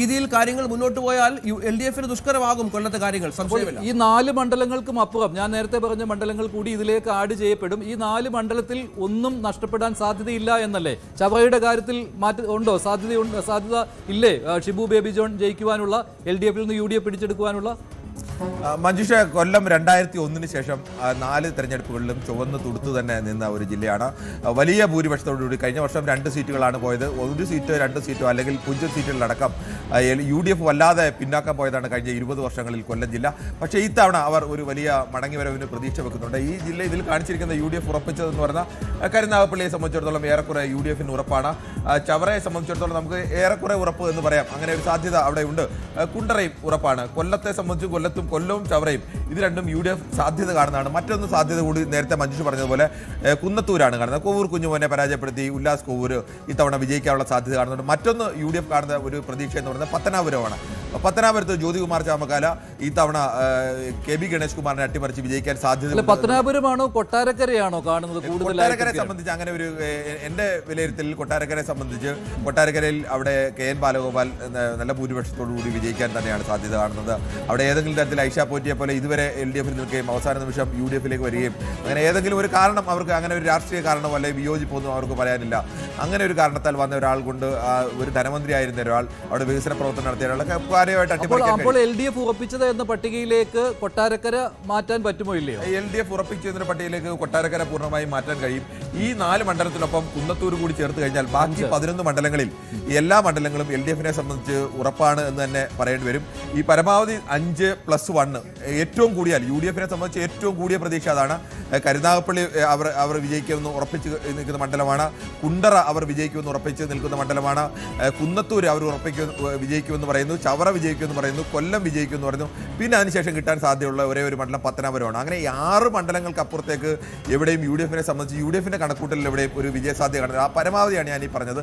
രീതിയിൽ കാര്യങ്ങൾ മുന്നോട്ട് പോയാൽ LDF ദുഷ്കരമാകും കൊല്ലത്തെ കാര്യങ്ങൾ സംശയമില്ല. ഈ 4 മണ്ഡലങ്ങൾക്കും അപ്പുറം ഞാൻ നേരത്തെ പറഞ്ഞ മണ്ഡലങ്ങൾ കൂടി ഇതിലേക്ക് ആഡ് ചെയ്യപ്പെടും. ഈ 4 മണ്ഡലത്തിൽ ഒന്നും നഷ്ടപ്പെടാൻ സാധ്യതയില്ല എന്നല്ലേ? ചവറയുടെ കാര്യത്തിൽ ഉണ്ടോ? സാധ്യത ഇല്ലേ? ഷിബു ബേബി ജോൺ ജയിക്കുവാനുള്ള, LDF നിന്ന് UDF പിടിച്ചെടുക്കുവാനുള്ള? മഞ്ജുഷ, കൊല്ലം 2001 ശേഷം 4 തെരഞ്ഞെടുപ്പുകളിലും ചുവന്ന് തുടുത്തു തന്നെ നിന്ന ഒരു ജില്ലയാണ്. വലിയ ഭൂരിപക്ഷത്തോടുകൂടി കഴിഞ്ഞ വർഷം 2 സീറ്റുകളാണ് പോയത്. 1 സീറ്റോ 2 സീറ്റോ അല്ലെങ്കിൽ 0 സീറ്റുകളിലടക്കം UDF വല്ലാതെ പിന്നാക്കം പോയതാണ് കഴിഞ്ഞ 20 വർഷങ്ങളിൽ കൊല്ലം ജില്ല. പക്ഷേ ഈ തവണ അവർ ഒരു വലിയ മടങ്ങിവരവിന് പ്രതീക്ഷ വെക്കുന്നുണ്ട്. ഈ ജില്ല ഇതിൽ കാണിച്ചിരിക്കുന്ന UDF ഉറപ്പിച്ചതെന്ന് പറഞ്ഞാൽ കരുനാഗപ്പള്ളിയെ സംബന്ധിച്ചിടത്തോളം ഏറെക്കുറെ UDF ഉറപ്പാണ്. ചവറയെ സംബന്ധിച്ചിടത്തോളം നമുക്ക് ഏറെക്കുറെ ഉറപ്പ് എന്ന് പറയാം. അങ്ങനെ ഒരു സാധ്യത അവിടെ ഉണ്ട്. കുണ്ടറയും ഉറപ്പാണ്. കൊല്ലത്തെ സംബന്ധിച്ച് കൊല്ലവും ചവറയും ഇത് രണ്ടും UDF സാധ്യത കാണുന്നതാണ്. മറ്റൊന്ന് സാധ്യത കൂടി നേരത്തെ മഞ്ജുഷ പറഞ്ഞതുപോലെ കുന്നത്തൂരാണ് കാണുന്നത്. കോവൂർ കുഞ്ഞുമോനെ പരാജയപ്പെടുത്തി ഉല്ലാസ് കോവൂർ ഇത്തവണ വിജയിക്കാനുള്ള സാധ്യത കാണുന്നുണ്ട്. മറ്റൊന്ന് UDF കാണുന്ന ഒരു പ്രതീക്ഷ എന്ന് പറയുന്നത് പത്തനാപുരമാണ്. പത്തനാപുരത്ത് ജ്യോതികുമാർ ചാമക്കാല ഇത്തവണ KB ഗണേഷ് കുമാറിനെ അട്ടിമറിച്ച് വിജയിക്കാൻ സാധ്യത. പത്തനാപുരമാണോ കൊട്ടാരക്കരയാണോ കാണുന്നത്? കൊട്ടാരക്കരയെ സംബന്ധിച്ച് അങ്ങനെ ഒരു എന്റെ വിലയിരുത്തലിൽ കൊട്ടാരക്കരയെ സംബന്ധിച്ച് കൊട്ടാരക്കരയിൽ അവിടെ KN ബാലഗോപാൽ നല്ല ഭൂരിപക്ഷത്തോടു കൂടി വിജയിക്കാൻ തന്നെയാണ് സാധ്യത കാണുന്നത്. അവിടെ ഏതെങ്കിലും തരത്തിൽ ഐഷ പോറ്റിയെ പോലെ ഇതുവരെ LDF നിൽക്കുകയും അവസാന നിമിഷം UDF വരികയും അങ്ങനെ ഏതെങ്കിലും ഒരു കാരണം അവർക്ക് അങ്ങനെ ഒരു രാഷ്ട്രീയ കാരണമോ അല്ലെങ്കിൽ വിയോജിപ്പൊന്നും അവർക്ക് പറയാനില്ല. അങ്ങനെ ഒരു കാരണത്താൽ വന്ന ഒരാൾ കൊണ്ട് ഒരു ധനമന്ത്രിയായിരുന്ന ഒരാൾ അവിടെ വികസന പ്രവർത്തനം നടത്തിയ ഒരാളൊക്കെ കാര്യമായിട്ട് അപ്പോൾ LDF ഉറപ്പിച്ചത് എന്ന പട്ടികയിലേക്ക് കൊട്ടാരക്കര മാറ്റാൻ പറ്റുമോ ഇല്ലയോ? LDF ഉറപ്പിച്ചതിന്റെ പട്ടികയിലേക്ക് കൊട്ടാരക്കര പൂർണ്ണമായും മാറ്റാൻ കഴിയും. ഈ 4 മണ്ഡലത്തിനൊപ്പം കുന്നത്തൂർ കൂടി ചേർത്ത് കഴിഞ്ഞാൽ ബാക്കി 11 മണ്ഡലങ്ങളിൽ എല്ലാ മണ്ഡലങ്ങളും LDF സംബന്ധിച്ച് ഉറപ്പാണ് എന്ന് തന്നെ പറയേണ്ടി വരും. ഈ പരമാവധി 5+1 ഏറ്റവും കൂടിയാൽ UDF സംബന്ധിച്ച് ഏറ്റവും കൂടിയ പ്രതീക്ഷ അതാണ്. കരുനാഗപ്പള്ളി അവർ വിജയിക്കുമെന്ന് ഉറപ്പിച്ച് നിൽക്കുന്ന മണ്ഡലമാണ്. കുണ്ടറ അവർ വിജയിക്കുമെന്ന് ഉറപ്പിച്ച് നിൽക്കുന്ന മണ്ഡലമാണ്. കുന്നത്തൂർ അവർ വിജയിക്കുമെന്ന് പറയുന്നു. ചവറ വിജയിക്കുമെന്ന് പറയുന്നു. കൊല്ലം വിജയിക്കുമെന്ന് പറയുന്നു. പിന്നെ അതിനുശേഷം കിട്ടാൻ സാധ്യതയുള്ള ഒരേ ഒരു മണ്ഡലം പത്തനാപുരമാണ്. അങ്ങനെ ഈ 6 മണ്ഡലങ്ങൾക്ക് അപ്പുറത്തേക്ക് എവിടെയും UDF സംബന്ധിച്ച് UDF കണക്കൂട്ടലിൽ എവിടെയും ഒരു വിജയസാധ്യത കാണുന്നത്. ആ പരമാവധിയാണ് ഞാൻ ഈ പറഞ്ഞത്.